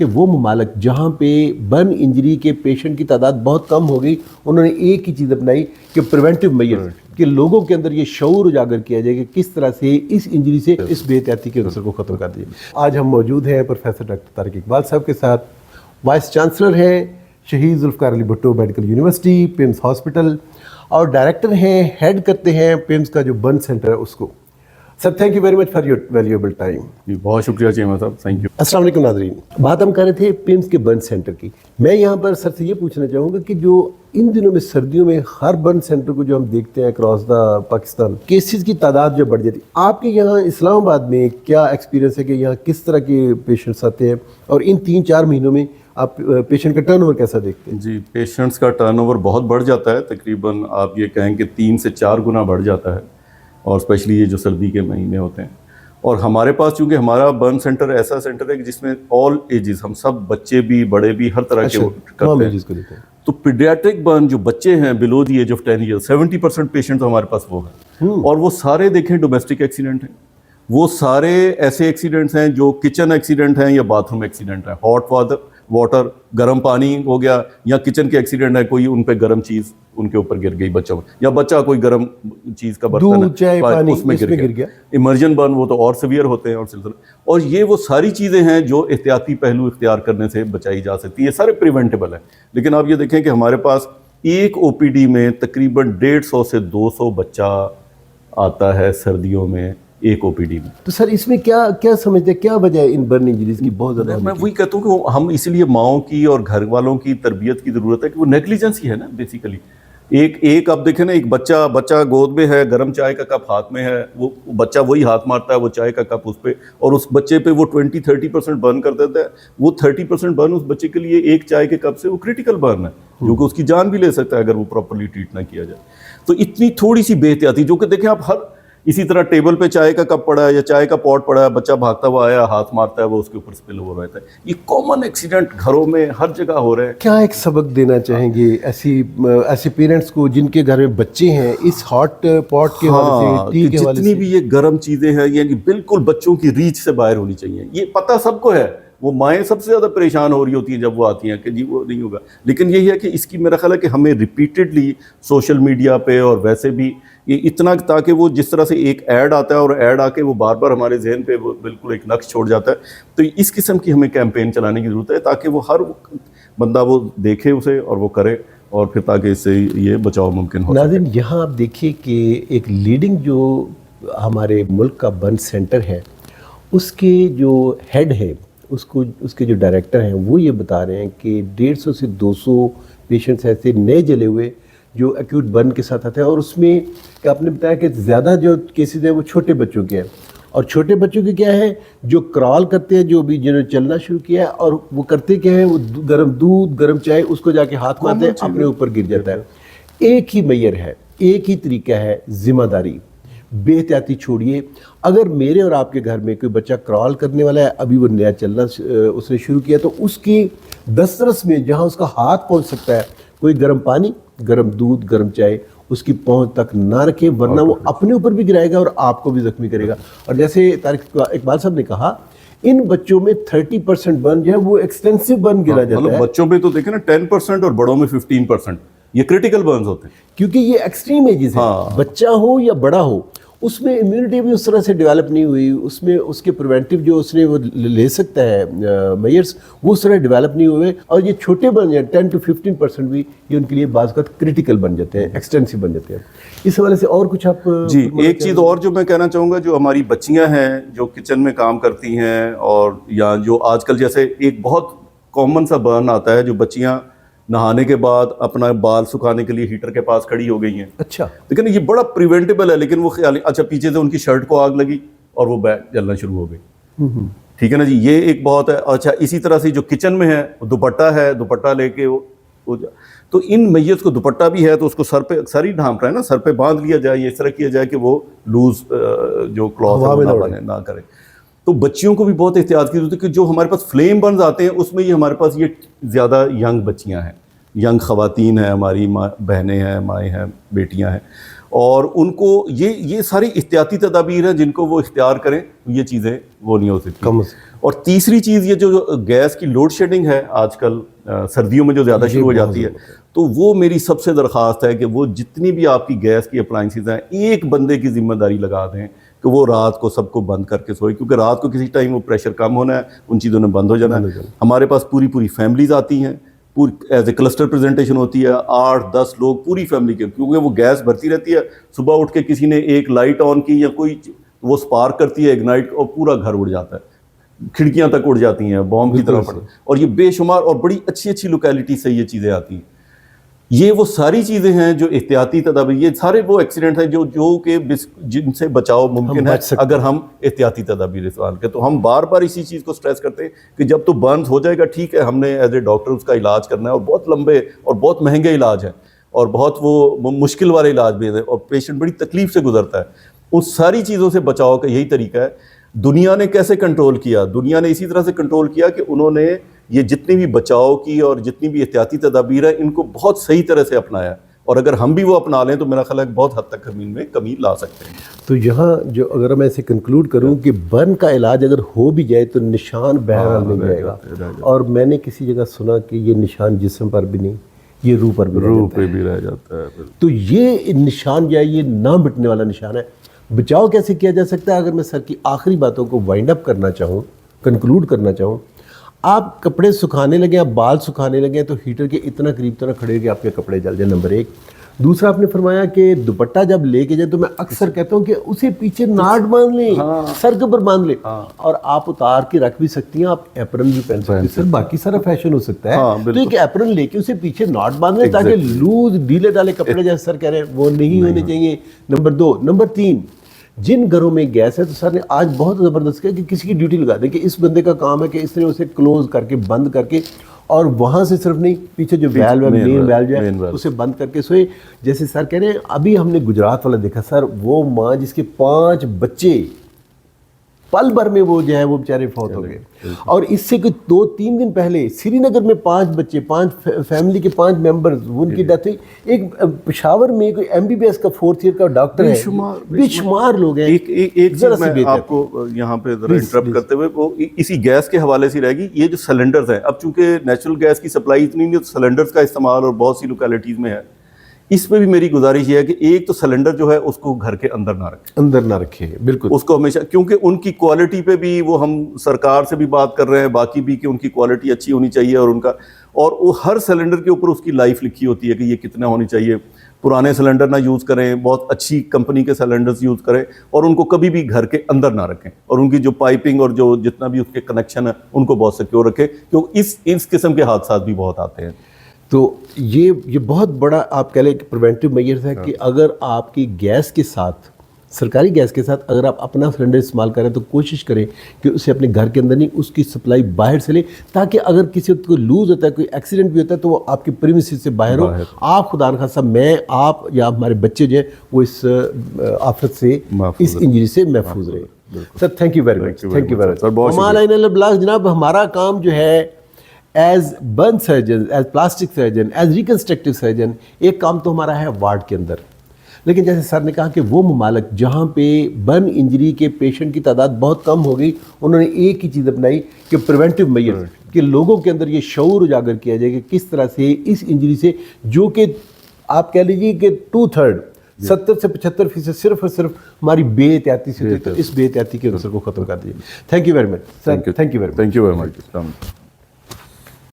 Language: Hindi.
कि वो ममालिक जहाँ पे बर्न इंजरी के पेशेंट की तादाद बहुत कम हो गई, उन्होंने एक ही चीज़ अपनाई कि प्रिवेंटिव मेजर्स, कि लोगों के अंदर ये शऊर उजागर किया जाए कि किस तरह से इस इंजरी से, इस बेहतियाती के असर को ख़त्म कर दिए। आज हम मौजूद हैं प्रोफेसर डॉक्टर तारिक इकबाल साहब के साथ, वाइस चांसलर हैं Shaheed Zulfiqar Ali Bhutto medical university, PIMS hospital, और डायरेक्टर हैं, हेड करते हैं पिम्स का जो बर्न सेंटर है उसको। Sir, thank you very much for your valuable time. बहुत शुक्रिया चेयरमैन साहब, थैंक यू। अस्सलाम वालेकुम नाज़रीन, बात हम कर रहे थे पिम्स के बर्न सेंटर की। मैं यहाँ पर सर से ये पूछना चाहूँगा कि जो इन दिनों में सर्दियों में हर बर्न सेंटर को जो हम देखते हैं अक्रॉस द पाकिस्तान, केसेस की तादाद जो बढ़ जाती है, आपके यहाँ इस्लामाबाद में क्या एक्सपीरियंस है कि यहाँ किस तरह के पेशेंट्स आते हैं, और इन 3-4 महीनों में आप पेशेंट का टर्नओवर कैसा देखते हैं? जी, पेशेंट्स का टर्नओवर बहुत बढ़ जाता है, तकरीबन आप ये कहें कि 3 से 4 गुना बढ़ जाता है, और स्पेशली ये जो सर्दी के महीने होते हैं। और हमारे पास चूँकि हमारा बर्न सेंटर ऐसा सेंटर है कि जिसमें ऑल एजेस, हम सब बच्चे भी बड़े भी हर तरह के करते हैं। तो पीडियाट्रिक बर्न जो बच्चे हैं below the age of 10 year, 70% patient हमारे पास वो है, और वो सारे देखें डोमेस्टिक एक्सीडेंट हैं। वो सारे ऐसे एक्सीडेंट्स हैं जो किचन एक्सीडेंट हैं या बाथरूम एक्सीडेंट हैं, हॉट वाटर गर्म पानी हो गया, या किचन के एक्सीडेंट है, कोई उन पे गर्म चीज़ उनके ऊपर गिर गई बच्चों में, या बच्चा कोई गर्म चीज़ का बर्तन है उसमें गिर गया। इमर्जन बर्न वो तो और सीवियर होते हैं और सिलसिला, और ये वो सारी चीज़ें हैं जो एहतियाती पहलू इख्तियार करने से बचाई जा सकती है, सारे प्रिवेंटेबल है। लेकिन आप ये देखें कि हमारे पास एक ओपीडी में तकरीबन 150 से 200 बच्चा आता है सर्दियों में एक ओपीडी में। तो सर इसमें क्या समझते हैं, क्या वजह है इन बर्न इंजरीज की बहुत ज़्यादा? मैं वही कहता हूँ कि हम इसलिए माओं की और घर वालों की तरबियत की ज़रूरत है कि वो नेग्लिजेंस ही है ना बेसिकली। एक आप देखें ना, एक बच्चा गोद में है, गर्म चाय का कप हाथ में है, वो बच्चा वही हाथ मारता है, वो चाय का कप उस पर, और उस बच्चे पे वो 20-30% बर्न कर देता है। वो 30% बर्न उस बच्चे के लिए एक चाय के कप से वो क्रिटिकल बर्न है, जो कि उसकी जान भी ले सकता है अगर वो प्रॉपरली ट्रीट ना किया जाए। तो इतनी थोड़ी सी बेहतियाती, जो कि देखें आप हर इसी तरह टेबल पे चाय का कप पड़ा है या चाय का पॉट पड़ा है, बच्चा भागता हुआ आया, हाथ मारता है, वो उसके ऊपर स्पिल ओवर रहता है। ये कॉमन एक्सीडेंट घरों में हर जगह हो रहे हैं। क्या एक सबक देना चाहेंगे ऐसे पेरेंट्स को जिनके घर में बच्चे हैं इस हॉट पॉट के हवाले से, जितनी भी ये गर्म चीज़ें हैं, यानी बिल्कुल बच्चों की रीच से बाहर होनी चाहिए। ये पता सबको है, वो माएँ सबसे ज़्यादा परेशान हो रही होती हैं जब वो आती हैं कि जी वो नहीं होगा। लेकिन यही है कि इसकी मेरा ख्याल है कि हमें रिपीटेडली सोशल मीडिया पे और वैसे भी ये इतना, ताकि वो जिस तरह से एक ऐड आता है और ऐड आके वो बार बार हमारे जहन पे वो बिल्कुल एक नक्श छोड़ जाता है, तो इस किस्म की हमें कैंपेन चलाने की ज़रूरत है ताकि वो हर बंदा वो देखे उसे और वो करे, और फिर ताकि इससे ये बचाव मुमकिन हो। नाज़रीन, यहाँ आप देखिए कि एक लीडिंग जो हमारे मुल्क का बर्न सेंटर है उसके जो हेड है, उसके जो डायरेक्टर हैं, वो ये बता रहे हैं कि 150 से 200 पेशेंट्स ऐसे नए जले हुए जो एक्यूट बर्न के साथ आते हैं, और उसमें क्या आपने बताया कि ज़्यादा जो केसेस हैं वो छोटे बच्चों के हैं, और छोटे बच्चों के क्या है जो क्रॉल करते हैं, जो भी जिन्होंने चलना शुरू किया है, और वो करते क्या है, वो गर्म दूध गर्म चाय उसको जाके हाथ मारते हैं, अपने ऊपर गिर जाता है। एक ही मैयर है, एक ही तरीका है, जिम्मेदारी, बेहतियाती छोड़िए। अगर मेरे और आपके घर में कोई बच्चा क्रॉल करने वाला है, अभी वो नया चलना उसने शुरू किया, तो उसकी दस्तरस में जहाँ उसका हाथ पहुँच सकता है, कोई गर्म पानी, गर्म दूध, गर्म चाय उसकी पहुंच तक ना रखें, वरना वो अपने ऊपर भी गिराएगा और आपको भी जख्मी करेगा। और जैसे तारिक इकबाल साहब ने कहा, इन बच्चों में 30% बर्न जो है वो एक्सटेंसिव बर्न गिरा जाता है। बच्चों में तो देखें ना 10% और बड़ों में 15%, ये क्रिटिकल बर्न्स होते हैं, क्योंकि ये एक्सट्रीम एजेस है। बच्चा हो या बड़ा हो, उसमें इम्यूनिटी भी उस तरह से डेवलप नहीं हुई, उसमें उसके प्रिवेंटिव जो उसने वो ले सकता है मेजर्स, वो उस तरह डेवलप नहीं हुए, और ये छोटे बन जाए 10 to 15% भी ये उनके लिए बाज़ का क्रिटिकल बन जाते हैं, एक्सटेंसिव बन जाते हैं। इस हवाले से और कुछ आप? जी, एक चीज़ और जो मैं कहना चाहूँगा, जो हमारी बच्चियाँ हैं जो किचन में काम करती हैं, और या जो आजकल जैसे एक बहुत कॉमन सा बर्न आता है, जो बच्चियाँ नहाने के बाद अपना बाल सुखाने के लिए हीटर के पास खड़ी हो गई हैं। अच्छा, लेकिन ये बड़ा प्रिवेंटेबल है, लेकिन वो ख्याल, अच्छा पीछे से उनकी शर्ट को आग लगी और वो बैग जलना शुरू हो गई। ठीक है ना जी, ये एक बहुत है। अच्छा, इसी तरह से जो किचन में है, दुपट्टा है, दुपट्टा लेके वो तो इन मैयत को दुपट्टा भी है तो उसको सर ही ढांप रहा है ना, सर पे बांध लिया जाए, इस तरह किया जाए कि वो लूज जो क्लॉथ ना करे। तो बच्चियों को भी बहुत एहतियात की जरूरत है कि जो हमारे पास फ्लेम बर्न्स आते हैं उसमें ये हमारे पास ये ज़्यादा यंग बच्चियां हैं, यंग ख़वातीन हैं, हमारी बहनें हैं, माएँ हैं, बेटियां हैं, और उनको ये सारी एहतियाती तदाबीर हैं जिनको वो इख्तियार करें, ये चीज़ें वो नहीं हो सकती। और तीसरी चीज़ ये जो गैस की लोड शेडिंग है आजकल सर्दियों में जो ज़्यादा शुरू हो जाती है, तो वो मेरी सबसे दरख्वास्त है कि वो जितनी भी आपकी गैस की अप्लाइंसेस हैं एक बंदे की जिम्मेदारी लगा दें कि वो रात को सबको बंद करके सोए, क्योंकि रात को किसी टाइम वो प्रेशर कम होना है, उन चीज़ों ने बंद हो जाना है। हमारे पास पूरी फैमिलीज आती हैं, पूरी एज ए क्लस्टर प्रेजेंटेशन होती है, 8-10 लोग पूरी फैमिली के, क्योंकि वो गैस भरती रहती है। सुबह उठ के किसी ने एक लाइट ऑन की या कोई वो स्पार्क करती है इग्नाइट और पूरा घर उड़ जाता है, खिड़कियां तक उड़ जाती हैं बॉम्ब की तरह पड़, और ये बेशुमार और बड़ी अच्छी लोकेलिटी से ये चीज़ें आती हैं। ये वो सारी चीज़ें हैं जो एहतियाती तदाबीर, ये सारे वो एक्सीडेंट हैं जो के जिनसे बचाव मुमकिन है अगर हम एहतियाती तदाबीर इस्तेमाल करें। तो हम बार बार इसी चीज़ को स्ट्रेस करते हैं कि जब तो बर्न हो जाएगा ठीक है, हमने एज ए डॉक्टर उसका इलाज करना है, और बहुत लंबे और बहुत महंगे इलाज हैं और बहुत वो मुश्किल वाले इलाज भी हैं और पेशेंट बड़ी तकलीफ से गुजरता है। उन सारी चीज़ों से बचाव का यही तरीका है। दुनिया ने कैसे कंट्रोल किया? दुनिया ने इसी तरह से कंट्रोल किया कि उन्होंने ये जितनी भी बचाव की और जितनी भी एहतियाती तदाबीर है इनको बहुत सही तरह से अपनाया, और अगर हम भी वो अपना लें तो मेरा ख्याल है बहुत हद तक में कमी ला सकते हैं। तो यहाँ जो अगर मैं इसे कंक्लूड करूँ कि बर्न का इलाज अगर हो भी जाए तो निशान बहरहाल नहीं जाएगा, और मैंने किसी जगह सुना कि ये निशान जिस्म पर भी नहीं, ये रूह पर भी रह जाता है। तो ये निशान जो है ये ना मिटने वाला निशान है। बचाव कैसे किया जा सकता है? अगर मैं सर की आखिरी बातों को वाइंड अप करना चाहूँ, कंक्लूड करना चाहूँ, आप कपड़े सुखाने लगे, आप बाल सुखाने लगे तो हीटर के इतना करीब तो ना खड़े हो कि आपके कपड़े जल जाए, नंबर 1। दूसरा, आपने फरमाया कि दुपट्टा जब लेके जाए तो मैं अक्सर कहता हूँ कि उसे पीछे नाट बांध लें, सर के ऊपर बांध लें, और आप उतार के रख भी सकती हैं, आप एप्रन भी पहन सकती हैं। सर बाकी सारा फैशन हो सकता है, तो एक एप्रन लेके उसे पीछे नाट बांध लें ताकि लूज ढीले ढाले कपड़े जैसे सर कह रहे हैं वो नहीं होने चाहिए, नंबर 2। नंबर 3, जिन घरों में गैस है तो सर ने आज बहुत ज़बरदस्त किया कि किसी की ड्यूटी लगा दें कि इस बंदे का काम है कि इसने उसे क्लोज करके बंद करके, और वहाँ से सिर्फ नहीं, पीछे जो वैल्व है, मेन वैल्व है, उसे बंद करके सोए। जैसे सर कह रहे हैं, अभी हमने गुजरात वाला देखा सर, वो माँ जिसके 5 बच्चे पल भर में वो जो है वो बेचारे फौत हो गए, और इससे कोई 2-3 दिन पहले श्रीनगर में 5 बच्चे, 5 फैमिली के 5 मेंबर्स, उनकी डेथ हुई। एक पेशावर में कोई MBBS का 4th ईयर का डॉक्टर है, बेशुमार लोग हैं। एक चीज़ मैं आपको यहाँ पे जरा इंटरप्ट करते हुए, वो इसी गैस के हवाले से रहेगी। ये जो सिलेंडर्स हैं, अब चूंकि नेचुरल गैस की सप्लाई इतनी नहीं, तो सिलेंडर्स का इस्तेमाल और बहुत सी लोकेलिटीज़ में है। इसमें भी मेरी गुजारिश ये है कि एक तो सिलेंडर जो है उसको घर के अंदर ना रखें, बिल्कुल उसको हमेशा, क्योंकि उनकी क्वालिटी पे भी वो, हम सरकार से भी बात कर रहे हैं, बाकी भी, कि उनकी क्वालिटी अच्छी होनी चाहिए, और वो हर सिलेंडर के ऊपर उसकी लाइफ लिखी होती है कि ये कितना होनी चाहिए। पुराने सिलेंडर ना यूज़ करें, बहुत अच्छी कंपनी के सिलेंडर्स यूज़ करें, और उनको कभी भी घर के अंदर ना रखें, और उनकी जो पाइपिंग और जो जितना भी उसके कनेक्शन है उनको बहुत सिक्योर रखें, क्योंकि इस किस्म के हादसा भी बहुत आते हैं। तो ये बहुत बड़ा आप कह लें कि प्रिवेंटिव मेजर्स है कि अगर आपकी गैस के साथ, सरकारी गैस के साथ अगर आप अपना सिलेंडर इस्तेमाल करें तो कोशिश करें कि उसे अपने घर के अंदर नहीं, उसकी सप्लाई बाहर से ले, ताकि अगर किसी को लूज़ होता है, कोई एक्सीडेंट भी होता है तो वो आपकी प्रीमिसेस से बाहर हो, आप खुदा न खासा, मैं, आप या हमारे बच्चे जो हैं वो इस आफत से, इस इंजरी से महफूज रहे। Sir thank you very much, thank you very much. जनाब हमारा काम जो है as burn surgeon, as plastic surgeon, as reconstructive surgeon, एक काम तो हमारा है वार्ड के अंदर, लेकिन जैसे सर ने कहा कि वो ममालिक जहाँ पे बर्न इंजरी के पेशेंट की तादाद बहुत कम हो गई, उन्होंने एक ही चीज़ अपनाई कि प्रिवेंटिव मेजर्स, कि लोगों के अंदर ये शऊर उजागर किया जाए कि किस तरह से इस इंजरी से, जो कि आप कह लीजिए कि 2/3 70 से 75% सिर्फ और सिर्फ हमारी बेएहतियाती से, तो इस बेएहतियाती के असर को खत्म कर दीजिए। Thank you very much sir, thank you very much.